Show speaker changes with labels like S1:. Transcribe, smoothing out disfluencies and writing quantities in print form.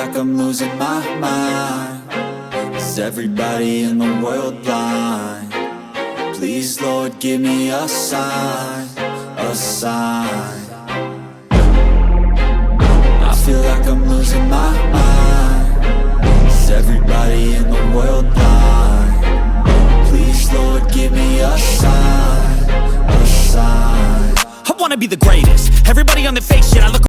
S1: like I'm losing my mind. Is everybody in the world blind? Please, Lord, give me a sign, a sign. I feel like I'm losing my mind. Is everybody in the world blind? Please, Lord, give me a sign, a sign.
S2: I wanna be the greatest. Everybody on the fake shit, I look